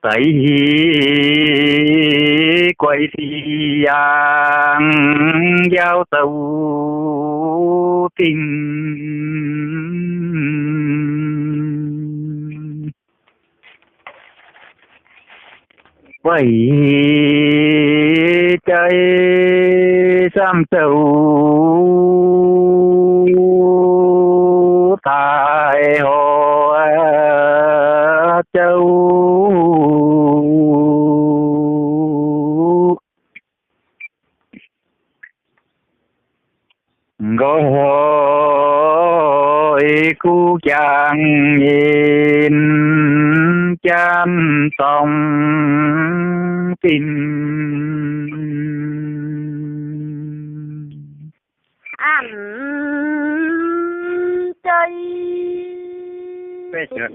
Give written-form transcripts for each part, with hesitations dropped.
Tây quay thì giao tàu tình quay chơi sam tàu tại hồ châu gọi cu chàng nhìn chăm sông tình ăn chơi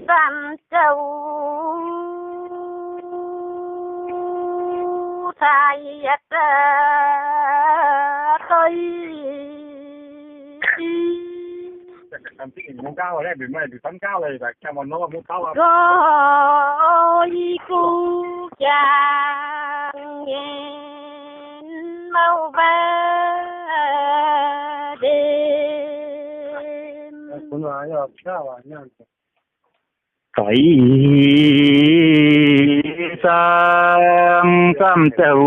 tam châu thay tôi làm cái gì muốn cao ở đây bị mày bị phấn cao này là cho mà nó muốn cao không? Gọi cu chàng nhìn mau về đêm. Cũng là giờ cao à nha. Cái sang sam tàu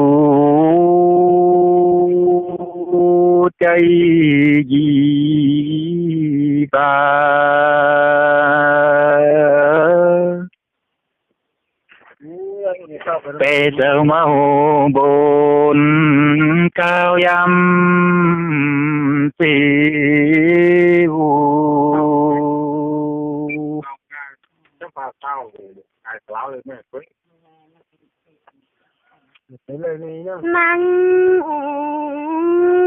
chơi gì ba bê giờ mau bồn cao yam siêu Chắc là sao ai lão lên mẹ quấy thế lên đi nhá nắng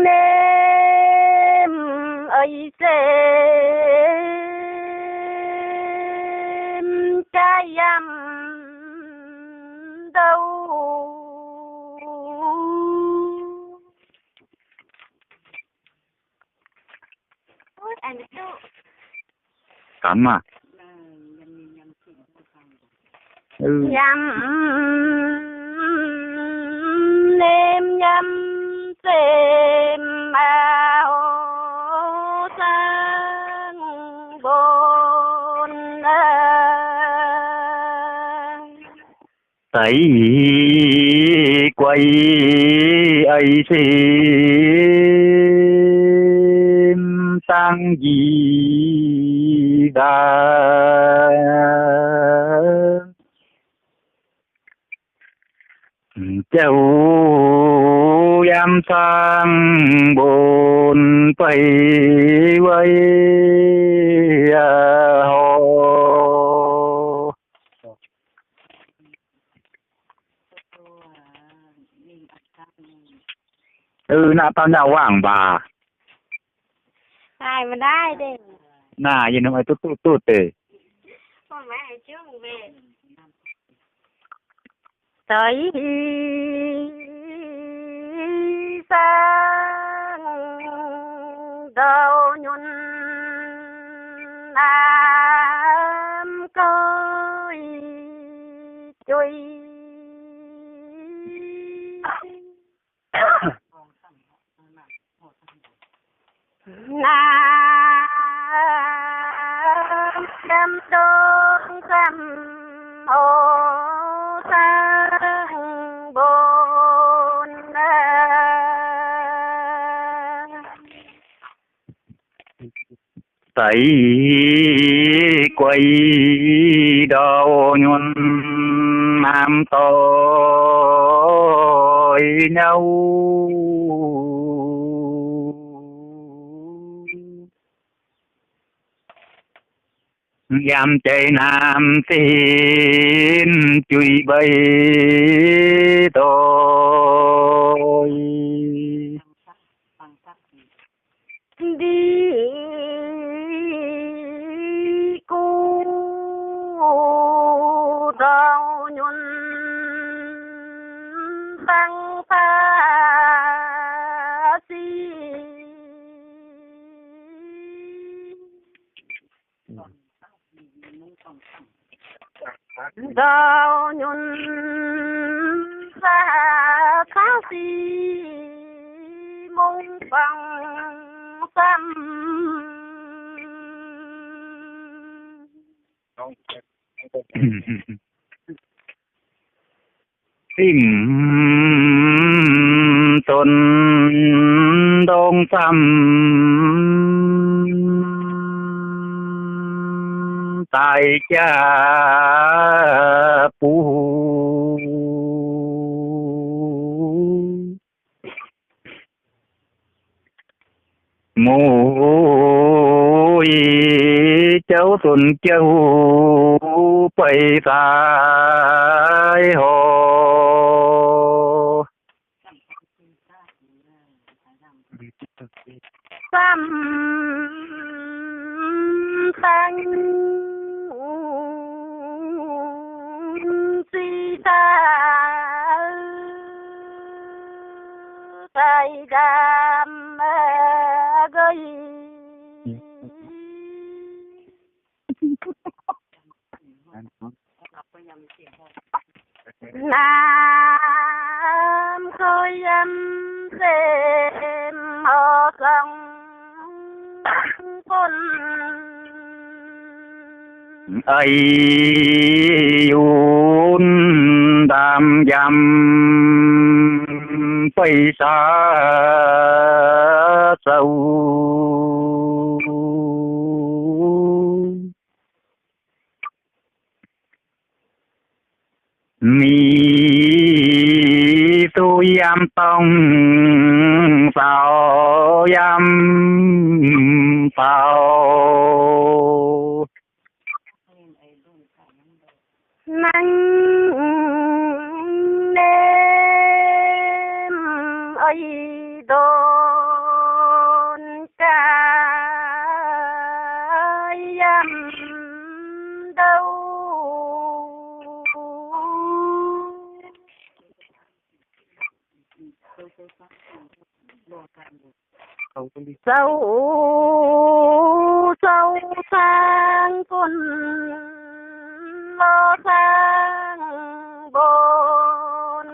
đêm ấy xem trái âm đâu cắm à nhắm đêm nhắm xem áo sáng bồn thấy quay ấy xem sang gì ra châu yam sang bồn quay quay hồ nà tao nhà quảng bà ai mà đai đi nà gì nó mày tốt tê con mẹ trước về tới sang đầu nhún am coi chui nam đâm đôi cầm hồ sang bồn thấy quay đầu nhuần nam tội nhau giam chạy nam tin chui bay tôi đi cu đầu nhuần băng pha si đào nhún ra khá gì mong bằng tâm tìm tồn đông tâm tại cha pu mùi cháu tuần cháu bày tại hồ tâm thanh si ta tay đam gây nam khơi âm xem họ lòng con ấy yun đam dầm bay xa sâu mi tôi yam tông sao yam sao nắng đêm ấy đồn ca yam đâu sâu sâu sang con lo sang bồn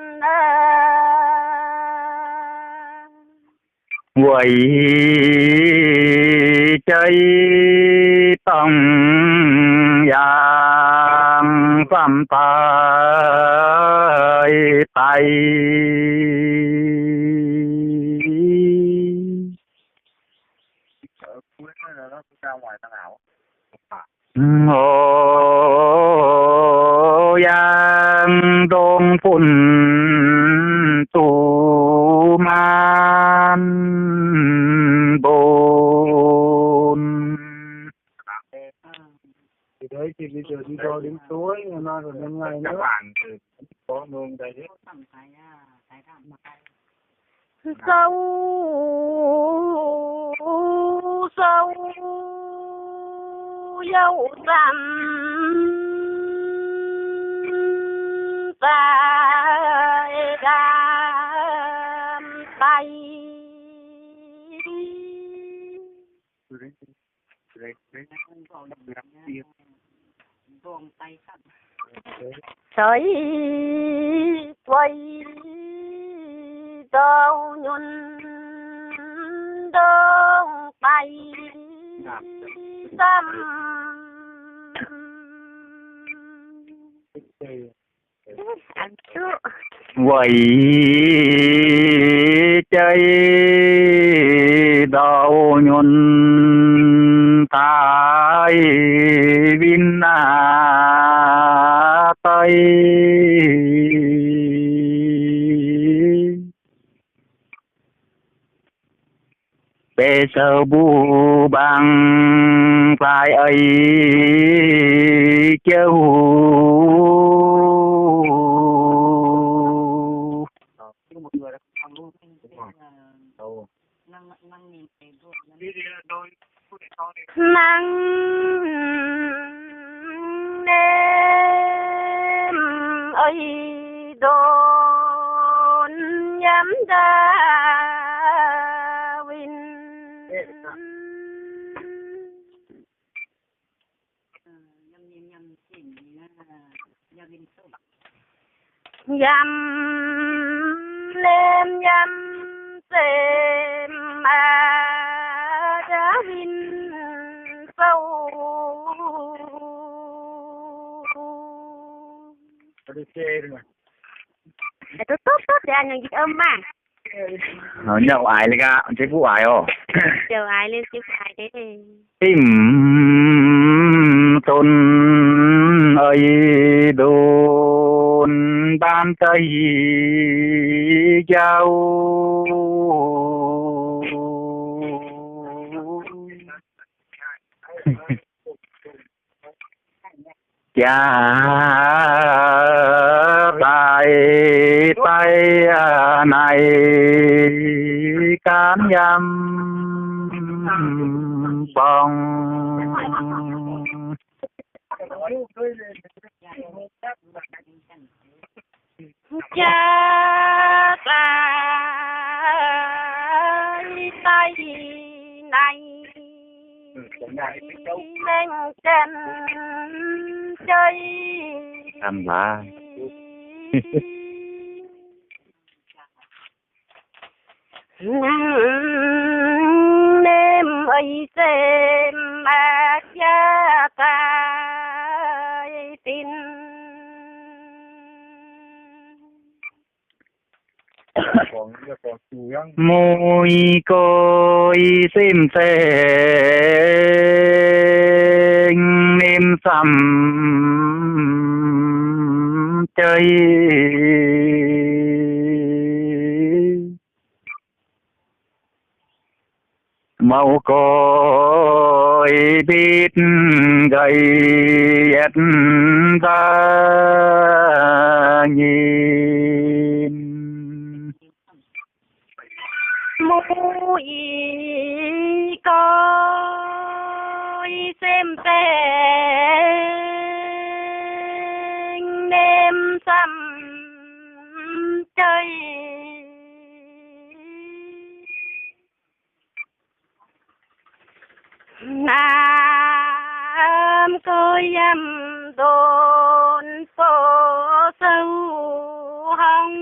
quậy chơi tông vàng phạm tay tay hồ giang đông phun tu man bồn thì đấy thì bây giờ đi đo đến tối ngày mai rồi năm ngày nữa có mương đây đấy sâu sâu dâu rằm tay đam tay trời quay đâu nhún đông tay tâm quậy chơi đầu nhuần tại vin tây bê sơ bu bằng phải ấy châu nắng đêm ấy đồn nhắm đa win dăm lên dăm xem mà đã vinh sâu đi chơi rồi để tôi tốt tốt ra những cái âm mà nhậu ai lên cả chế phụ ai ồ chờ ai lên chứ ai thế thì tim tôn ơi đồn ban tây giao cha tại tay này cán nhâm bong cha tại tay này lên trên chơi làm ba đêm ấy xem mà cha cái tin môi coi xem nêm sầm chơi màu coi biết gầy ép ra nhìn mũi coi xem đêm sầm chơi nam coi âm đồn phố sâu hông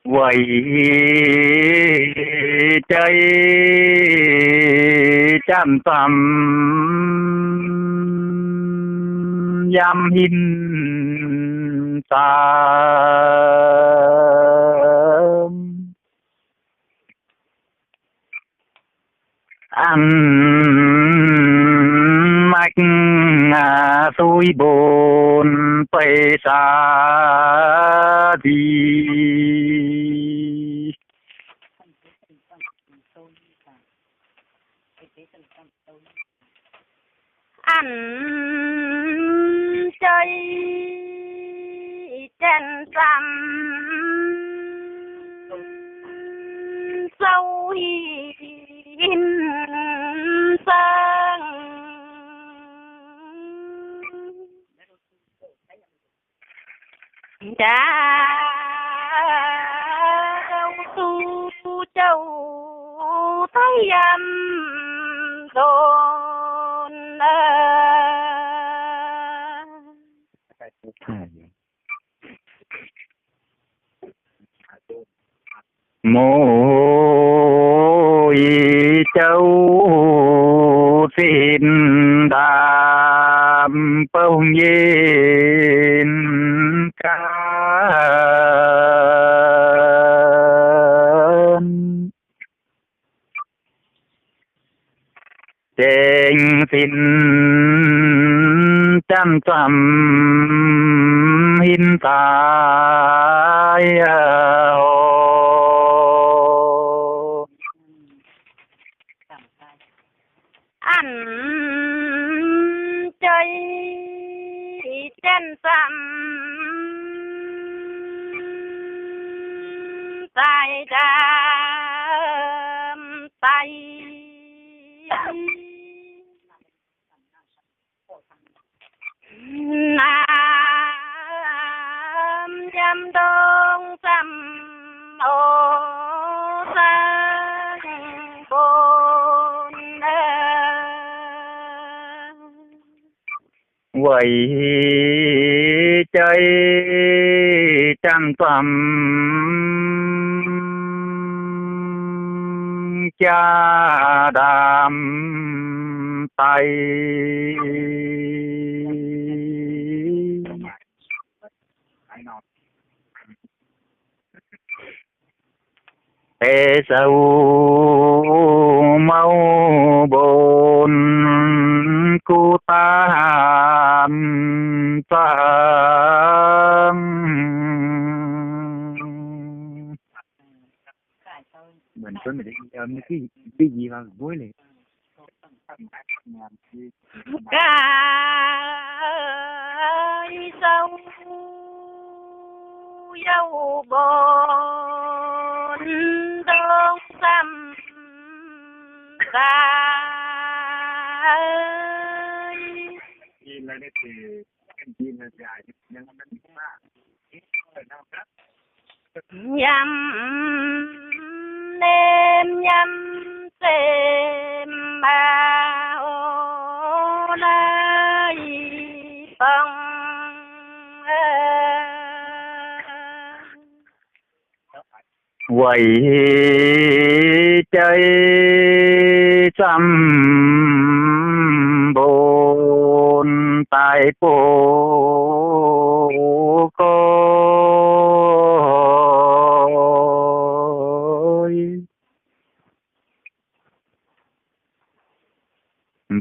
quầy chơi chăm tầm giam hin ta ăn mạch xuôi bồn tây xa đi ăn chơi trên sầm sâu hin sang đã đâu tu châu thấy âm đồn môi châu xin đàm bông nhiên ca trên xin chăm chăm hin tai ăn chơi trên sầm tay đam tay nam dâm đông sầm ô sang bồn vậy chơi trăm tầm cha đàm tay ê sâu mau bồn cu ta hàm tăng mình có mình cái gì mà vui này cái sông dâu bồn đông xăm xa nhìn là thì nhìn là dài nhưng nó bị xa nhâm đêm nhâm xem mà ô lai phong vậy chơi trăm bồn tại phố côi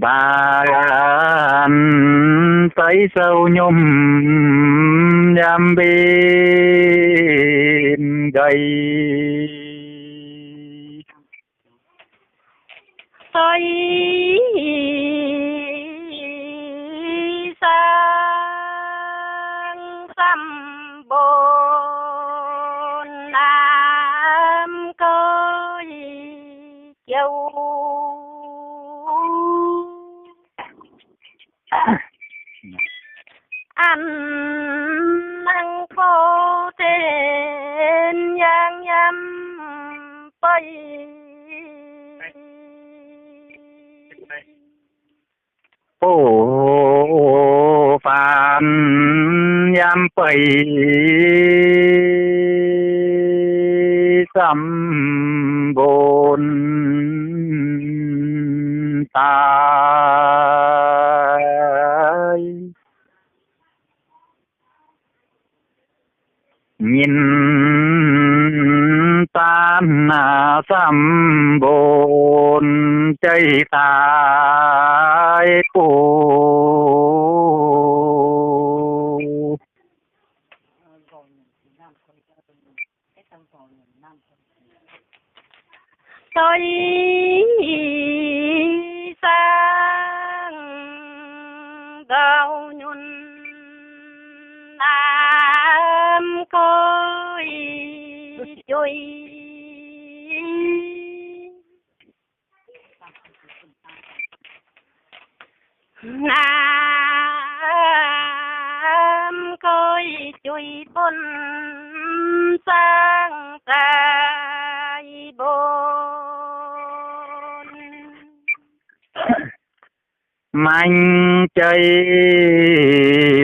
bà ăn tay sâu nhôm nhằm bên gầy tôi sang xăm bồn nam coi châu ăn năng khô tên nhang nhâm bay ô phan nhâm bay xăm bồn tai nhìn tan xăm bồn chơi tai cô tôi sang đào nhún nam coi chơi nam coi chơi bôn sang tai bồn manh chơi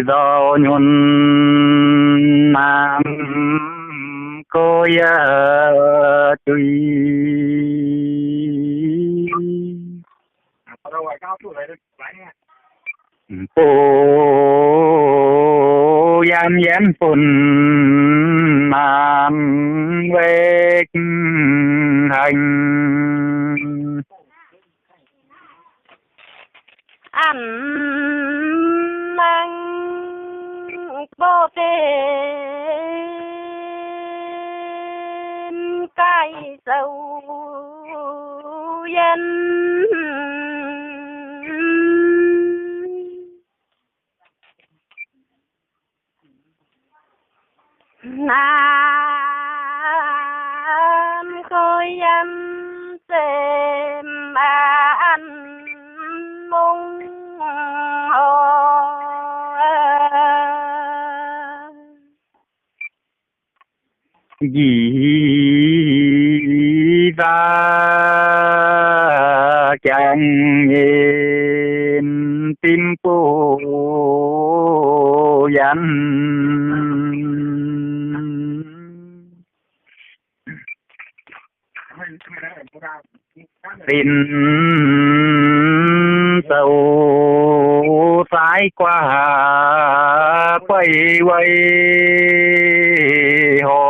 đò nhuần nam coi tùy ô yan yan phun nam về hành ăn năng vô tên cái dầu dân nam coi em xem mà ăn mông hồ gì ta chẳng nhìn tim cô สินเจ้าสายกว่าไปไว้หอ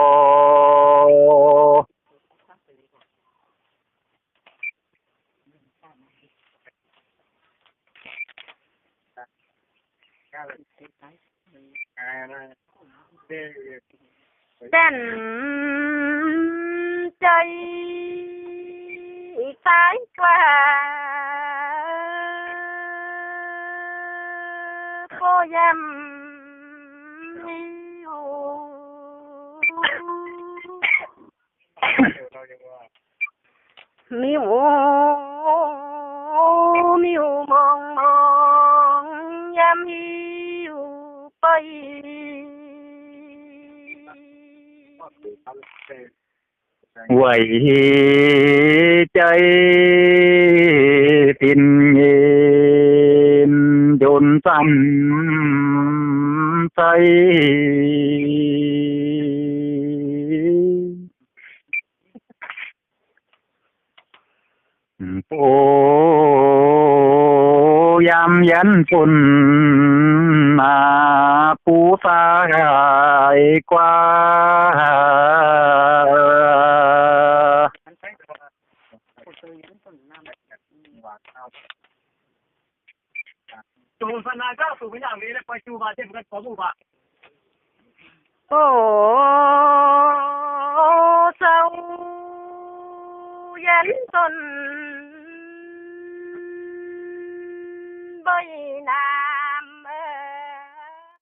เด่นใจสายกว่าก็ยังมีอยู่มิวมองยามหิวไปไหวใจตินเย็นจนซ้ำใจโอ้ยามยันฝนมาปูตายกว่าจูนพนาก็สูงอย่างนี้แล้วไปจูมาเช่นกันขอบูบะ โอ้เจ้ายันตนใบ